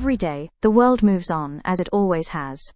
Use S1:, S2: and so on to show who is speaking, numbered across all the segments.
S1: Every day, the world moves on as it always has.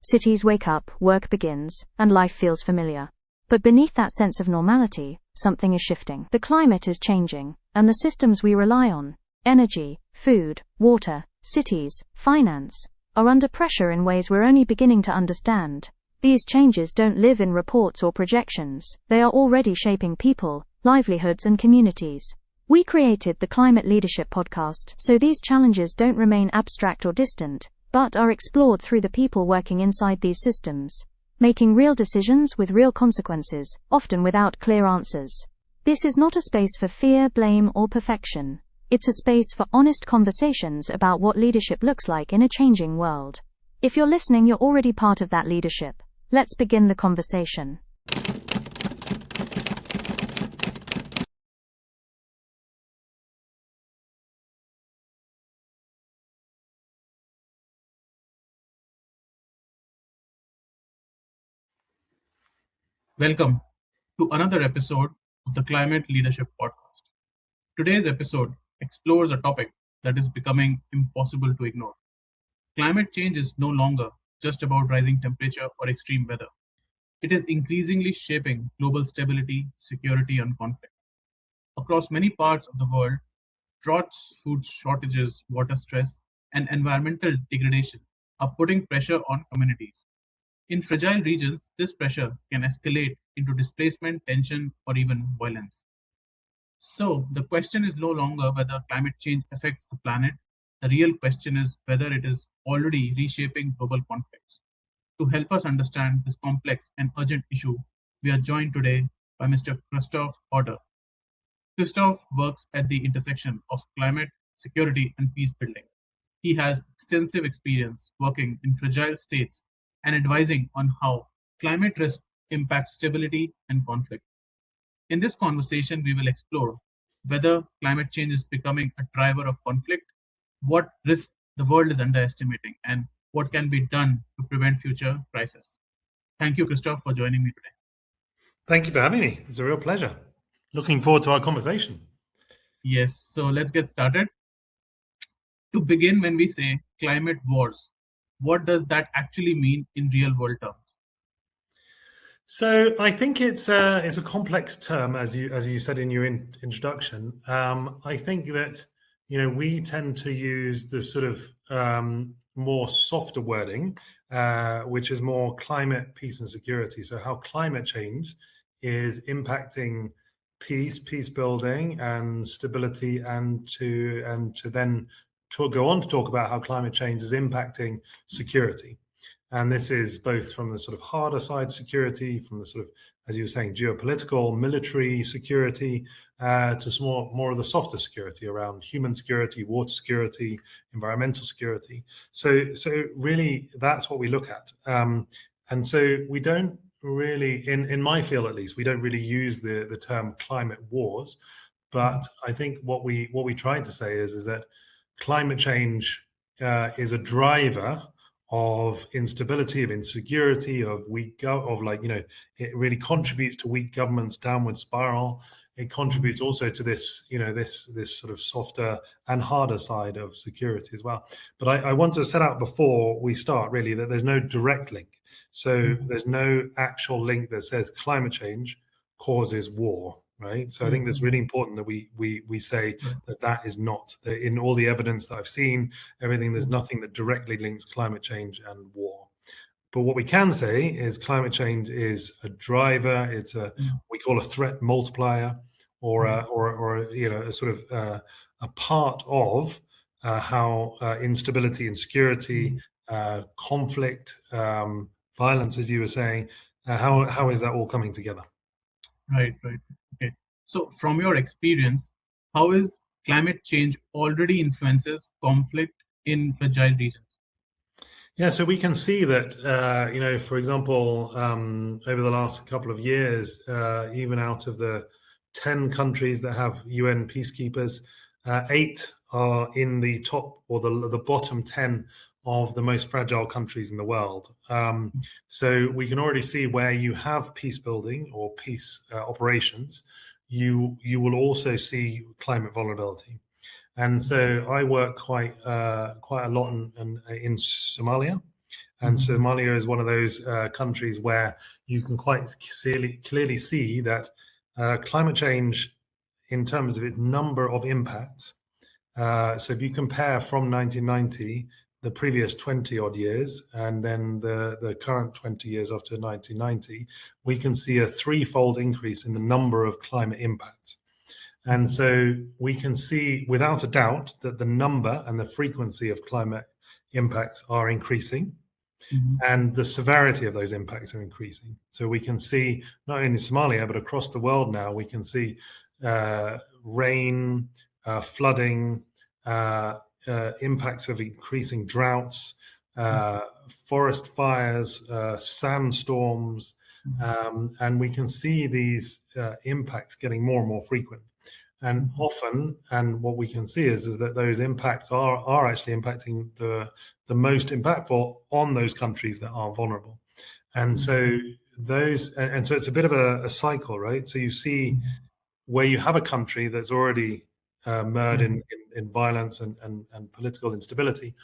S1: Cities wake up, work begins, and life feels familiar. But beneath that sense of normality, something is shifting. The climate is changing, and the systems we rely on, energy, food, water, cities, finance, are under pressure in ways we're only beginning to understand. These changes don't live in reports or projections, they are already shaping people, livelihoods and communities. We created the Climate Leadership Podcast so these challenges don't remain abstract or distant, but are explored through the people working inside these systems, making real decisions with real consequences, often without clear answers. This is not a space for fear, blame, or perfection. It's a space for honest conversations about what leadership looks like in a changing world. If you're listening, you're already part of that leadership. Let's begin the conversation.
S2: Welcome to another episode of the Climate Leadership Podcast. Today's episode explores a topic that is becoming impossible to ignore. Climate change is no longer just about rising temperature or extreme weather. It is increasingly shaping global stability, security, and conflict. Across many parts of the world, droughts, food shortages, water stress, and environmental degradation are putting pressure on communities. In fragile regions, this pressure can escalate into displacement, tension, or even violence. So, the question is no longer whether climate change affects the planet. The real question is whether it is already reshaping global conflicts. To help us understand this complex and urgent issue, we are joined today by Mr. Christophe Hodder. Christophe works at the intersection of climate, security, and peace building. He has extensive experience working in fragile states and advising on how climate risk impacts stability and conflict. In this conversation, we will explore whether climate change is becoming a driver of conflict, what risk the world is underestimating, and what can be done to prevent future crises. Thank you, Christophe, for joining me today.
S3: Thank you for having me. It's a real pleasure. Looking forward to our conversation.
S2: Yes, so let's get started. To begin, when we say climate wars, what does that actually mean in real world terms?
S3: So I think it's a complex term, as you said in your introduction. I think that we tend to use the sort of more softer wording, which is more climate, peace, and security. So how climate change is impacting peace building, and stability, and to then go on to talk about how climate change is impacting security. And this is both from the sort of harder side security, from the sort of, as you were saying, geopolitical, military security, to more of the softer security around human security, water security, environmental security. So really, that's what we look at. And so we don't really, in my field at least, we don't really use the term climate wars. But I think what we try to say is that climate change is a driver of instability, of insecurity, of it really contributes to weak governments' downward spiral. It contributes also to this sort of softer and harder side of security as well. But I want to set out before we start really that there's no direct link. So there's no actual link that says climate change causes war. Right. So I think it's really important that we say that is not in all the evidence that I've seen, everything, there's nothing that directly links climate change and war. But what we can say is climate change is a driver. It's we call a threat multiplier, or a sort of a part of how instability, insecurity, conflict, violence, as you were saying, how is that all coming together?
S2: Right. Okay. So from your experience, how is climate change already influences conflict in fragile regions?
S3: Yeah, so we can see that, for example, over the last couple of years, even out of the 10 countries that have UN peacekeepers, 8 are in the top or the bottom 10 of the most fragile countries in the world. So we can already see where you have peace building or peace operations, you will also see climate vulnerability. And so I work quite a lot in Somalia. And Somalia is one of those countries where you can quite clearly see that climate change, in terms of its number of impacts. So if you compare from 1990, the previous 20 odd years, and then the current 20 years after 1990, we can see a threefold increase in the number of climate impacts. And so we can see without a doubt that the number and the frequency of climate impacts are increasing. And the severity of those impacts are increasing. So we can see not only Somalia, but across the world now, we can see rain, flooding, impacts of increasing droughts, forest fires, sandstorms, and we can see these impacts getting more and more frequent. And often, and what we can see is that those impacts are actually impacting the most impactful on those countries that are vulnerable. And so those, and so it's a bit of a cycle, right? So you see where you have a country that's already mired in violence and political instability,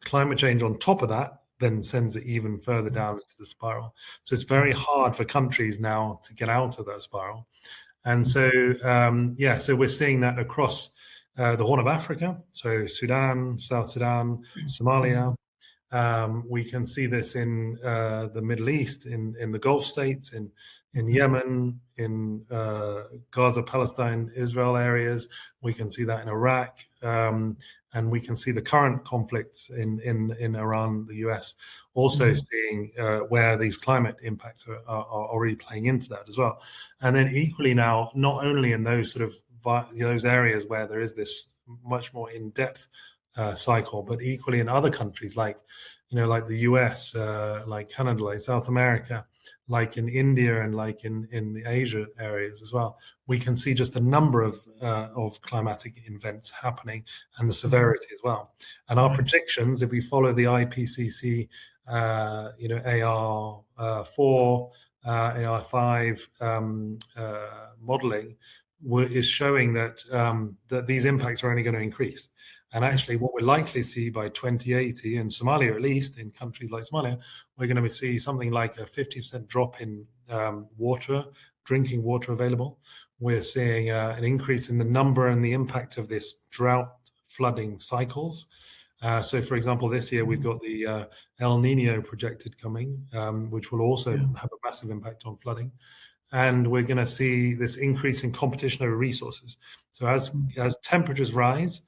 S3: climate change on top of that then sends it even further down into the spiral. So it's very hard for countries now to get out of that spiral. And so, so we're seeing that across the Horn of Africa, so Sudan, South Sudan, Somalia. We can see this in the Middle East, in the Gulf states, in Yemen, in Gaza, Palestine, Israel areas. We can see that in Iraq, and we can see the current conflicts in Iran, the US, also seeing where these climate impacts are already playing into that as well. And then equally now, not only in those sort of those areas where there is this much more in-depth cycle, but equally in other countries like the US, like Canada, like South America, like in India, and like in the Asia areas as well, we can see just a number of climatic events happening, and the severity as well. And our predictions, if we follow the IPCC, AR4, AR5 modeling, is showing that these impacts are only going to increase. And actually, what we're likely to see by 2080 in Somalia, at least in countries like Somalia, we're going to see something like a 50% drop in drinking water available. We're seeing an increase in the number and the impact of this drought flooding cycles. So, for example, this year we've got the El Nino projected coming, which will also have a massive impact on flooding. And we're going to see this increase in competition over resources. So as temperatures rise,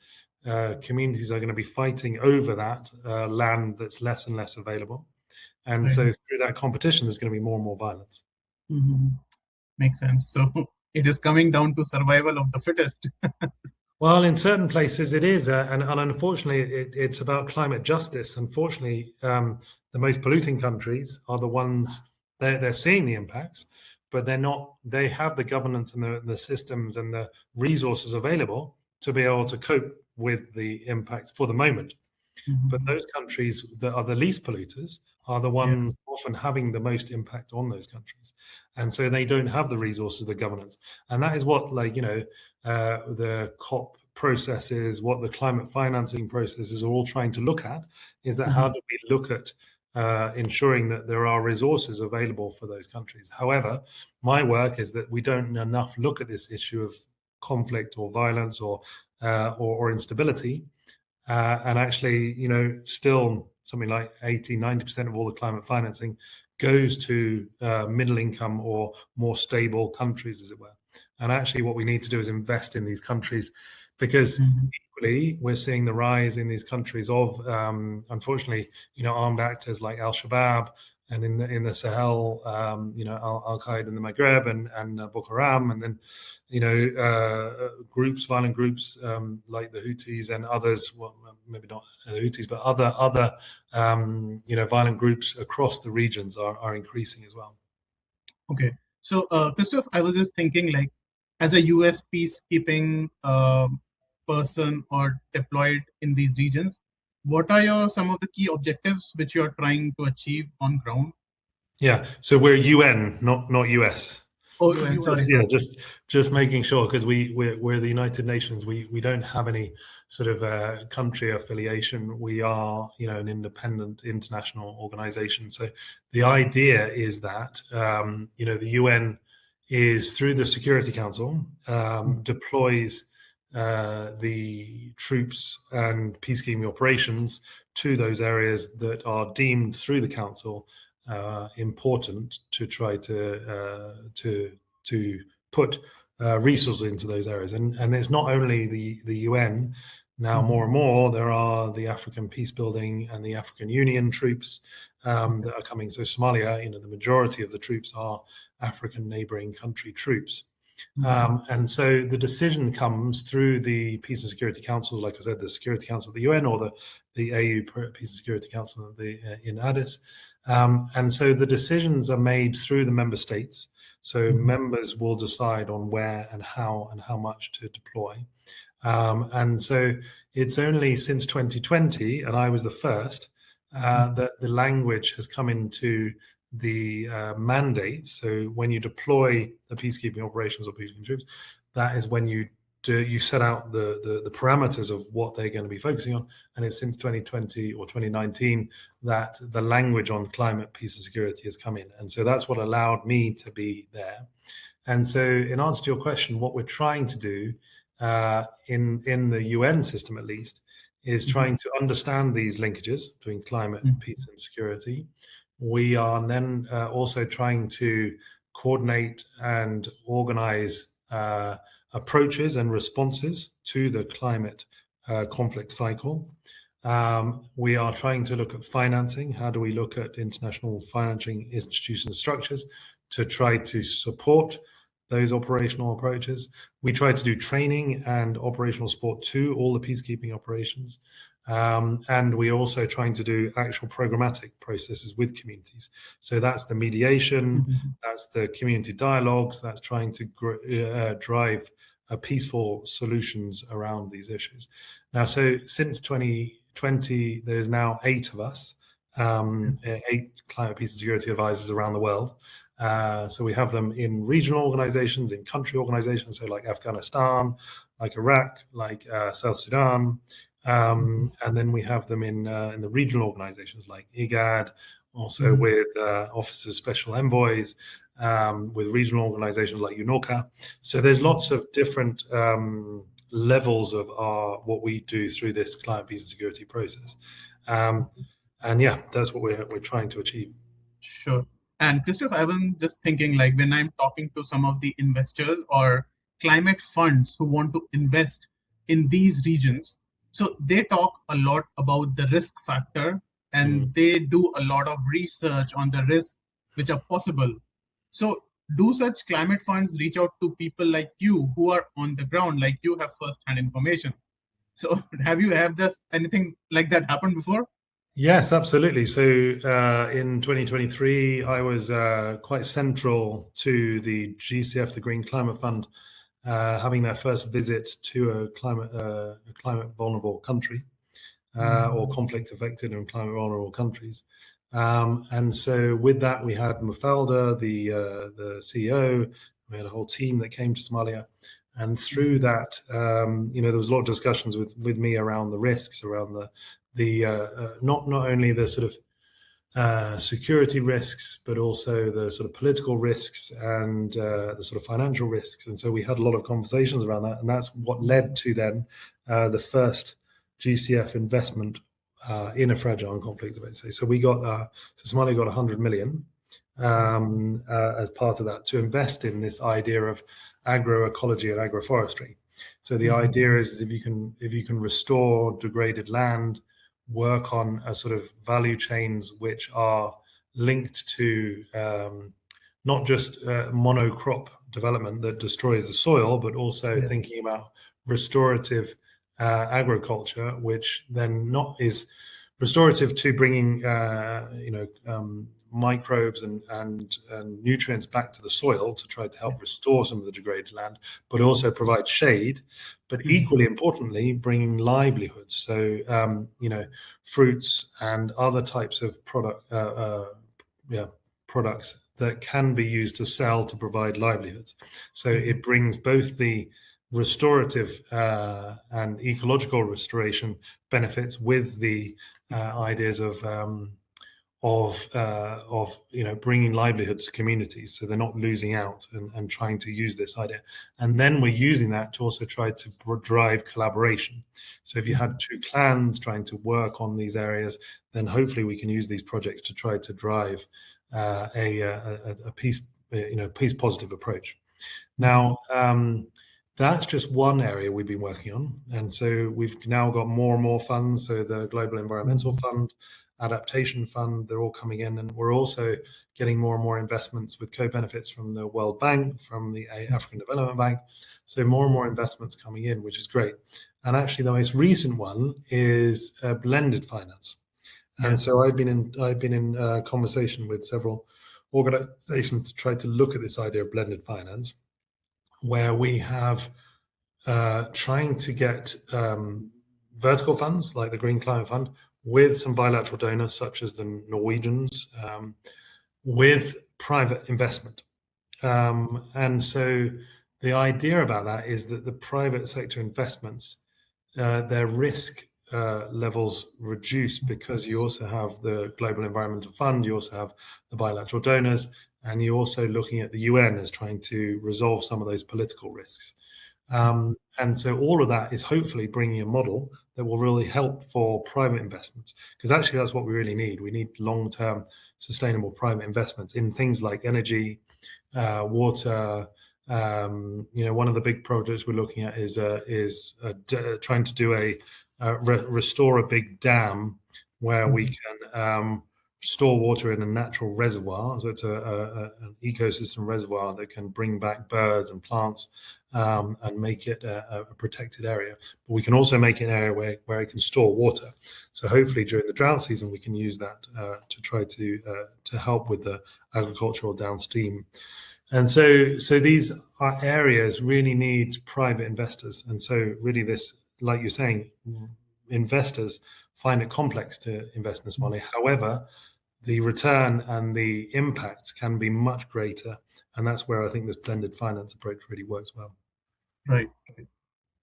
S3: communities are going to be fighting over that land that's less and less available. And so through that competition, there's going to be more and more violence.
S2: Makes sense. So it is coming down to survival of the fittest.
S3: Well, in certain places it is. And unfortunately, it's about climate justice. Unfortunately, the most polluting countries are the ones, they're seeing the impacts, but they have the governance and the systems and the resources available to be able to cope with the impacts for the moment. But those countries that are the least polluters are the ones often having the most impact on those countries. And so they don't have the resources, the governance. And that is what, the COP processes, what the climate financing processes are all trying to look at, is that how do we look at ensuring that there are resources available for those countries. However, my work is that we don't enough look at this issue of conflict or violence or instability, and actually, still something like 80-90% of all the climate financing goes to middle income or more stable countries, as it were. And actually, what we need to do is invest in these countries, because equally we're seeing the rise in these countries of, unfortunately, armed actors like Al-Shabaab, and in the Sahel, Al-Qaeda in the Maghreb and Boko Haram, and then violent groups like the Houthis and others. Well, maybe not the Houthis, but other violent groups across the regions are increasing as well.
S2: Okay, so Christophe, I was just thinking, like, as a US peacekeeping person or deployed in these regions, what are some of the key objectives which you're trying to achieve on ground?
S3: Yeah, so we're UN, not US.
S2: Oh, UN, sorry.
S3: Yeah, just making sure, because we're the United Nations. We don't have any sort of country affiliation. We are, an independent international organization. So the idea is that the UN is, through the Security Council, deploys the troops and peacekeeping operations to those areas that are deemed through the council important, to try to put resources into those areas. And it's not only the UN. Now, more and more, there are the African peacebuilding and the African Union troops that are coming. So Somalia, the majority of the troops are African neighboring country troops. And so the decision comes through the Peace and Security Councils, like I said, the Security Council of the UN, or the AU Peace and Security Council in Addis. And so the decisions are made through the member states. So members will decide on where and how much to deploy. And so it's only since 2020, and I was the first, that the language has come into the mandates. So when you deploy the peacekeeping operations or peacekeeping troops, that is when you set out the parameters of what they're going to be focusing on. And it's since 2020 or 2019 that the language on climate, peace and security has come in. And so that's what allowed me to be there. And so in answer to your question, what we're trying to do in the UN system, at least, is trying to understand these linkages between climate, peace and security. We are then also trying to coordinate and organize approaches and responses to the climate conflict cycle. We are trying to look at financing. How do we look at international financing institutions and structures to try to support those operational approaches? We try to do training and operational support to all the peacekeeping operations. And we're also trying to do actual programmatic processes with communities. So that's the mediation, that's the community dialogues, that's trying to drive peaceful solutions around these issues. Now, so since 2020, there's now 8 of us, 8 climate, peace and security advisors around the world. So we have them in regional organizations, in country organizations, so like Afghanistan, like Iraq, like South Sudan. And then we have them in the regional organizations like IGAD, also with officers, special envoys, with regional organizations like UNOCA. So there's lots of different levels of what we do through this climate, peace and security process. And yeah, that's what we're trying to achieve.
S2: Sure. And Christophe, I was just thinking, like, when I'm talking to some of the investors or climate funds who want to invest in these regions, so they talk a lot about the risk factor, and they do a lot of research on the risks which are possible. So do such climate funds reach out to people like you who are on the ground, like you have first-hand information? So have you had anything like that happen before?
S3: Yes, absolutely. So in 2023, I was quite central to the GCF, the Green Climate Fund, having their first visit to a climate vulnerable country, or conflict affected and climate vulnerable countries. And so with that, we had Mafalda, the CEO. We had a whole team that came to Somalia. And through that, there was a lot of discussions with me around the risks, around not only the sort of security risks, but also the sort of political risks and the sort of financial risks. And so we had a lot of conversations around that. And that's what led to then the first GCF investment in a fragile and conflict event. So we got, so Somalia got 100 million as part of that to invest in this idea of agroecology and agroforestry. So the idea is if you can restore degraded land, work on a sort of value chains which are linked to not just monocrop development that destroys the soil, but also thinking about restorative agriculture, which then not is restorative to bringing microbes and nutrients back to the soil to try to help restore some of the degraded land, but also provide shade, but equally importantly, bringing livelihoods. So, fruits and other types of products that can be used to sell to provide livelihoods. So it brings both the restorative and ecological restoration benefits with the ideas of bringing livelihoods to communities, so they're not losing out and trying to use this idea. And then we're using that to also try to drive collaboration. So if you had two clans trying to work on these areas, then hopefully we can use these projects to try to drive a peace positive approach. Now, that's just one area we've been working on, and so we've now got more and more funds. So the Global Environmental Fund, Adaptation Fund, they're all coming in, and we're also getting more and more investments with co-benefits from the World Bank, from the African Development Bank. So more and more investments coming in, which is great. And actually, the most recent one is blended finance. And so I've been in conversation with several organizations to try to look at this idea of blended finance, where we have trying to get vertical funds like the Green Climate Fund with some bilateral donors such as the Norwegians, with private investment. And so the idea about that is that the private sector investments, their risk levels reduce, because you also have the Global Environmental Fund, you also have the bilateral donors, and you're also looking at the UN as trying to resolve some of those political risks. And so all of that is hopefully bringing a model that will really help for private investments, because actually that's what we really need. We need long-term sustainable private investments in things like energy, water. One of the big projects we're looking at is trying to do restore a big dam where we can store water in a natural reservoir. So it's an ecosystem reservoir that can bring back birds and plants and make it a protected area. But we can also make it an area where it can store water. So hopefully during the drought season, we can use that to try to help with the agricultural downstream. And so these areas really need private investors. And so really this, like you're saying, investors find it complex to invest in Somalia. However, the return and the impacts can be much greater. And that's where I think this blended finance approach really works well.
S2: Right.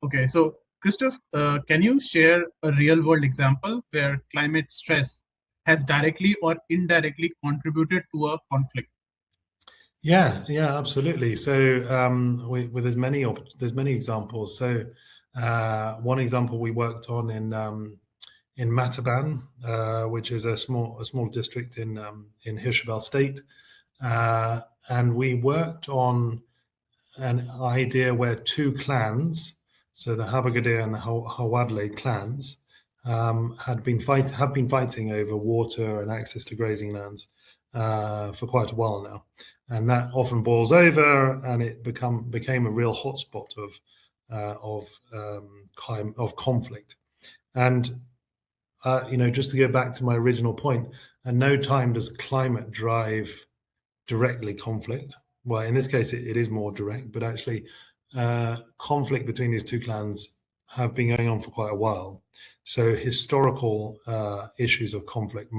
S2: Okay. So, Christophe, can you share a real world example where climate stress has directly or indirectly contributed to a conflict?
S3: Yeah, absolutely. So there's many examples. So one example we worked on in Mataban, which is a small district in Hirshabelle State, and we worked on an idea where two clans, so the Habagadir and the Hawadle clans, have been fighting over water and access to grazing lands for quite a while now, and that often boils over, and it became a real hotspot of conflict. And just to go back to my original point, at no time does climate drive directly conflict. Well, in this case, it is more direct, but actually conflict between these two clans have been going on for quite a while. So historical issues of conflict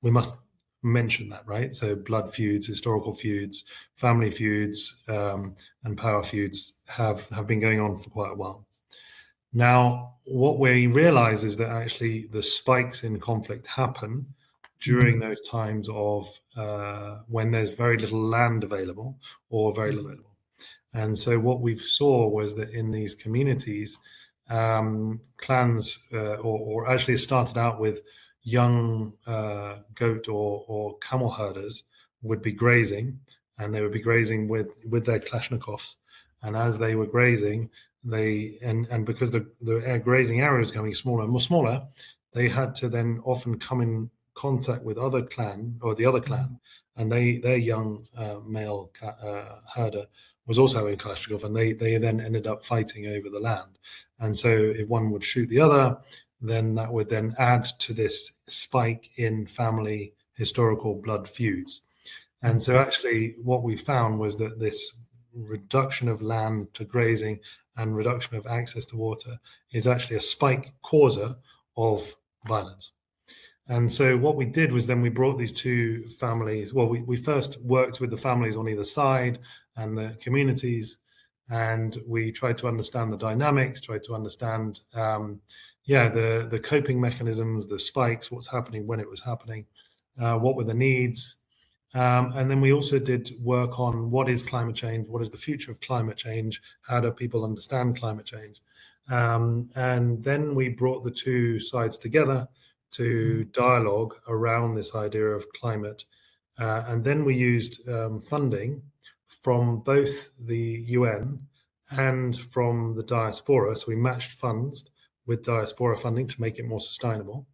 S3: we must mention that, right? So blood feuds, historical feuds, family feuds, and power feuds have been going on for quite a while. Now, what we realize is that actually the spikes in conflict happen during those times of when there's very little land available or very little available. And so what we saw was that in these communities, clans, or actually it started out with young goat or camel herders would be grazing, and they would be grazing with their Kalashnikovs. And as they were grazing, and because the grazing area was becoming smaller and more smaller, they had to then often come in contact with the other clan, and their young male herder was also having Kalashnikov, and they then ended up fighting over the land. And so if one would shoot the other, then that would then add to this spike in family historical blood feuds. And so actually what we found was that this reduction of land to grazing and reduction of access to water is actually a spike causer of violence. And so what we did was then we brought these two families. Well, we first worked with the families on either side and the communities, and we tried to understand the dynamics, tried to understand, the coping mechanisms, the spikes, what's happening when it was happening, what were the needs. And then we also did work on what is climate change, what is the future of climate change, how do people understand climate change. And then we brought the two sides together to dialogue around this idea of climate. And then we used funding from both the UN and from the diaspora. So we matched funds with diaspora funding to make it more sustainable.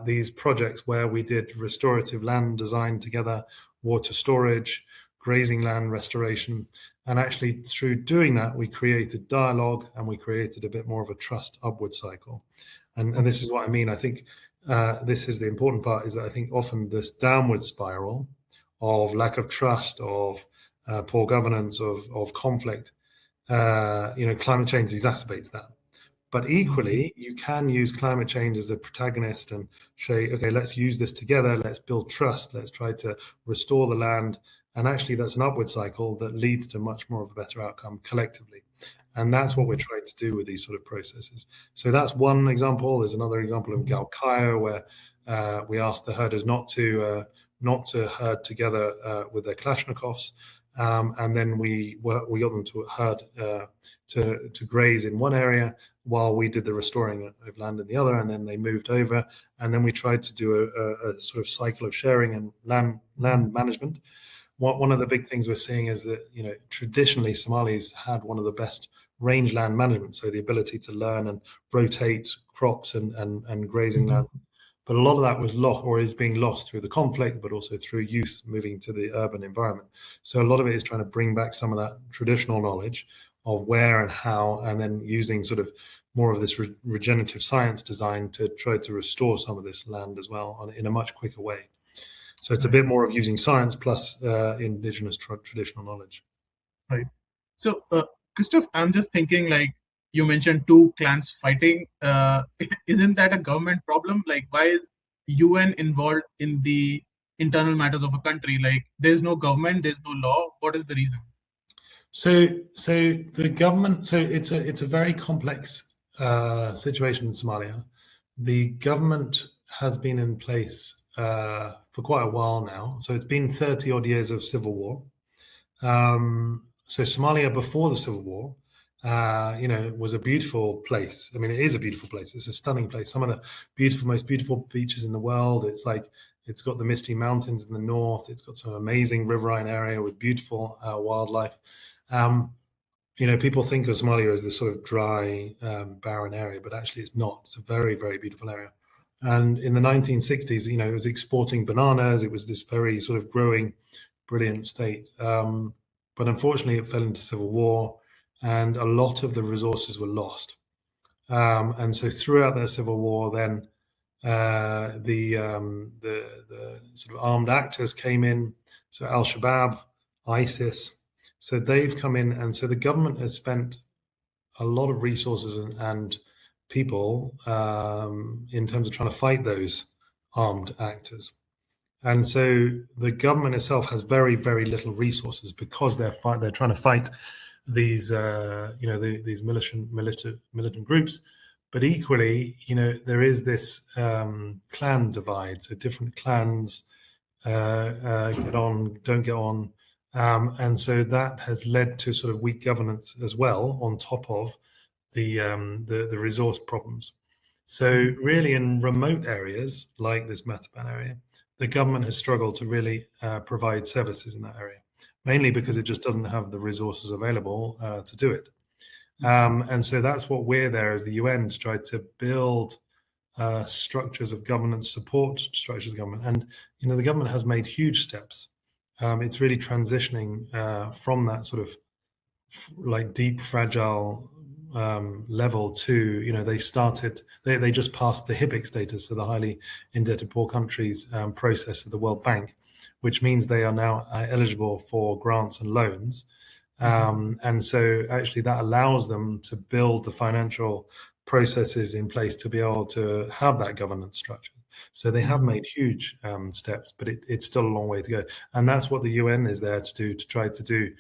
S3: These projects where we did restorative land design together, water storage, grazing land restoration. And actually through doing that, we created dialogue and we created a bit more of a trust upward cycle. And this is what I mean. I think this is the important part, is that I think often this downward spiral of lack of trust, of poor governance, of conflict, climate change exacerbates that. But equally, you can use climate change as a protagonist and say, okay, let's use this together. Let's build trust. Let's try to restore the land. And actually, that's an upward cycle that leads to much more of a better outcome collectively. And that's what we're trying to do with these sort of processes. So that's one example. There's another example of Galkayo, where we asked the herders not to herd together with their Kalashnikovs. And then we got them to herd to graze in one area while we did the restoring of land in the other, and then they moved over. And then we tried to do a sort of cycle of sharing and land management. One of the big things we're seeing is that, traditionally Somalis had one of the best rangeland management, so the ability to learn and rotate crops and grazing land. But a lot of that was lost, or is being lost, through the conflict, but also through youth moving to the urban environment. So a lot of it is trying to bring back some of that traditional knowledge of where and how, and then using sort of more of this regenerative science design to try to restore some of this land as well in a much quicker way. So it's a bit more of using science plus indigenous traditional knowledge.
S2: Right. So, Christophe, I'm just thinking, like, you mentioned two clans fighting. Isn't that a government problem? Like, why is UN involved in the internal matters of a country? Like, there's no government, there's no law. What is the reason?
S3: So the government. So it's a very complex situation in Somalia. The government has been in place for quite a while now. So it's been 30 odd years of civil war. So Somalia before the civil war, was a beautiful place. I mean, it is a beautiful place. It's a stunning place. Some of the most beautiful beaches in the world. It's got the misty mountains in the north. It's got some amazing riverine area with beautiful wildlife. People think of Somalia as this sort of dry, barren area, but actually it's not. It's a very, very beautiful area. And in the 1960s, it was exporting bananas. It was this very sort of growing, brilliant state. But unfortunately, it fell into civil war, and a lot of the resources were lost. And so throughout that civil war, then the sort of armed actors came in. So Al-Shabaab, ISIS. So they've come in, and so the government has spent a lot of resources and people in terms of trying to fight those armed actors. And so the government itself has very, very little resources because they're trying to fight these these militant groups. But equally, there is this clan divide. So different clans get on, don't get on. And so that has led to sort of weak governance as well, on top of the resource problems. So really, in remote areas like this Mataban area, the government has struggled to really provide services in that area, mainly because it just doesn't have the resources available to do it. And so that's what we're there as the UN to try to build structures of governance, support structures of government. And the government has made huge steps. It's really transitioning from that sort of like deep, fragile level to, they just passed the HIPC status, so the highly indebted poor countries process of the World Bank, which means they are now eligible for grants and loans. And so actually that allows them to build the financial processes in place to be able to have that governance structure. So they have made huge steps, but it's still a long way to go. And that's what the UN is there to do, to try to do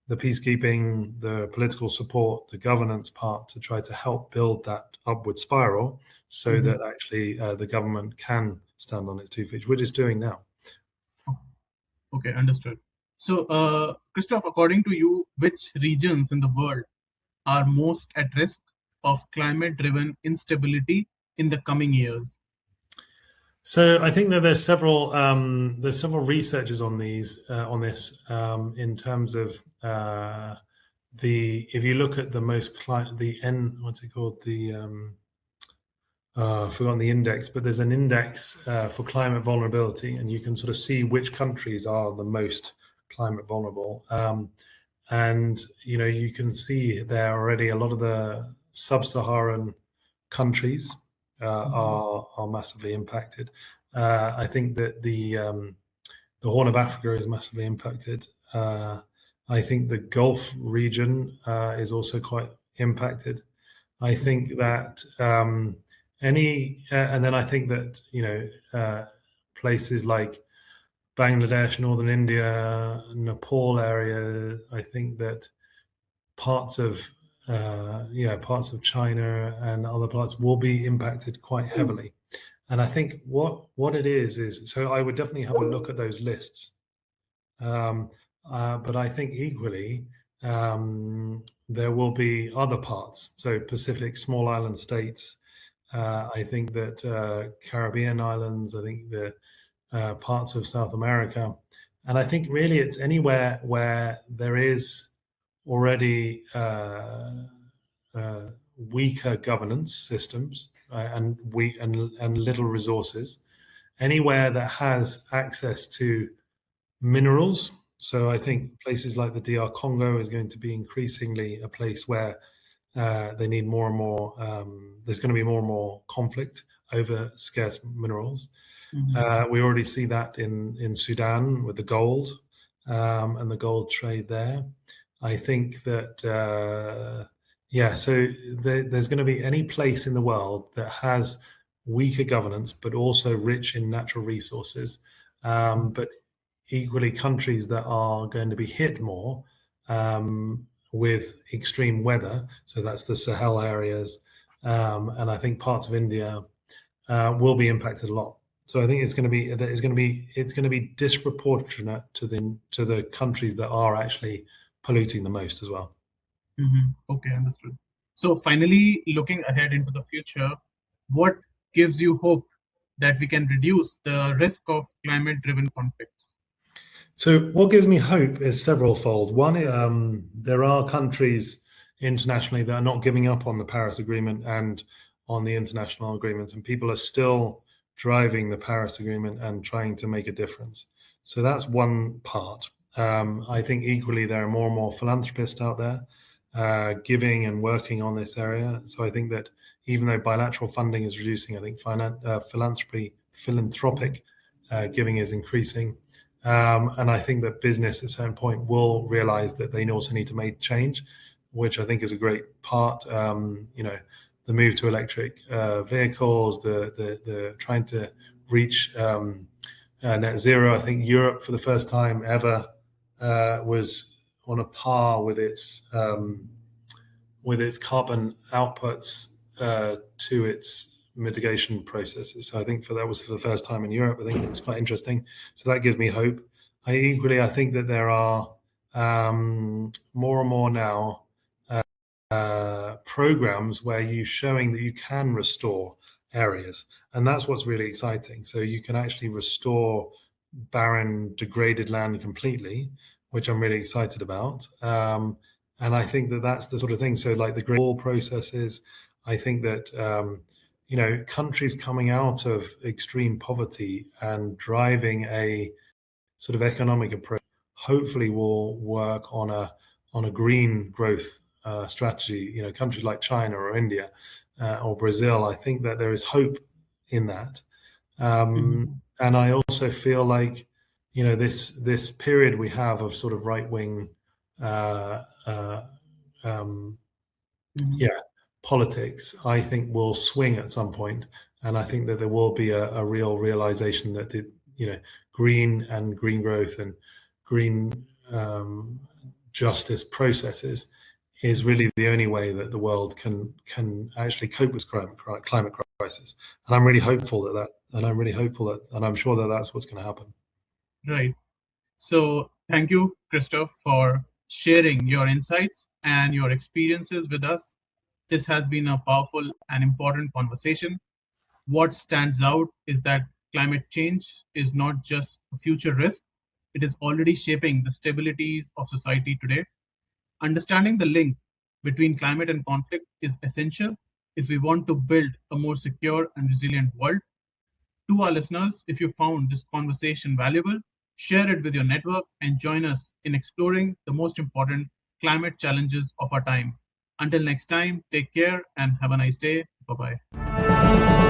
S3: the peacekeeping, the political support, the governance part, to try to help build that upward spiral so that actually the government can stand on its 2 feet, which it's doing now.
S2: Okay, understood. So, Christophe, according to you, which regions in the world are most at risk of climate-driven instability in the coming years?
S3: So I think that there's several researchers on this in terms of if you look at the most what's it called, I've forgotten the index, but there's an index for climate vulnerability, and you can sort of see which countries are the most climate vulnerable. And you can see there already a lot of the sub-Saharan countries are massively impacted. I think that the Horn of Africa is massively impacted. I think the Gulf region is also quite impacted. I think that and then I think that places like Bangladesh, northern India, Nepal area. I think that parts of China and other parts will be impacted quite heavily. And I think what it is so I would definitely have a look at those lists. But I think equally there will be other parts. So Pacific small island states. I think that Caribbean islands. I think the parts of South America, and I think really it's anywhere where there is already weaker governance systems and little resources, anywhere that has access to minerals. So I think places like the DR Congo is going to be increasingly a place where they need more and more. There's going to be more and more conflict over scarce minerals. We already see that in Sudan with the gold and the gold trade there. I think that so there's going to be any place in the world that has weaker governance, but also rich in natural resources, but equally countries that are going to be hit more with extreme weather. So that's the Sahel areas, and I think parts of India will be impacted a lot. So I think it's going to be disproportionate to the countries that are actually polluting the most as well.
S2: Okay, understood. So finally, looking ahead into the future, what gives you hope that we can reduce the risk of climate-driven conflicts?
S3: So what gives me hope is several-fold. One is there are countries internationally that are not giving up on the Paris Agreement and on the international agreements, and people are still driving the Paris Agreement and trying to make a difference. So that's one part. I think equally there are more and more philanthropists out there giving and working on this area. So I think that even though bilateral funding is reducing, I think philanthropic giving is increasing. And I think that business at a certain point will realize that they also need to make change, which I think is a great part. The move to electric vehicles, the trying to reach net zero. I think Europe, for the first time ever, was on a par with its carbon outputs to its mitigation processes. So I think that was for the first time in Europe. I think it's quite interesting. So that gives me hope. I think that there are more and more now programs where you're showing that you can restore areas, and that's what's really exciting. So you can actually restore barren, degraded land completely, which I'm really excited about. And I think that that's the sort of thing. So like the great processes, I think that countries coming out of extreme poverty and driving a sort of economic approach hopefully will work on a green growth strategy. Countries like China or India or Brazil, I think that there is hope in that. And I also feel like this period we have of sort of right wing politics, I think, will swing at some point, and I think that there will be a real realization that green and green growth and green justice processes is really the only way that the world can actually cope with climate crisis. And I'm really hopeful and I'm sure that that's what's going to happen.
S2: Right. So thank you, Christophe, for sharing your insights and your experiences with us. This has been a powerful and important conversation. What stands out is that climate change is not just a future risk, it is already shaping the stabilities of society today. Understanding the link between climate and conflict is essential if we want to build a more secure and resilient world. To our listeners, if you found this conversation valuable, share it with your network and join us in exploring the most important climate challenges of our time. Until next time, take care and have a nice day. Bye-bye.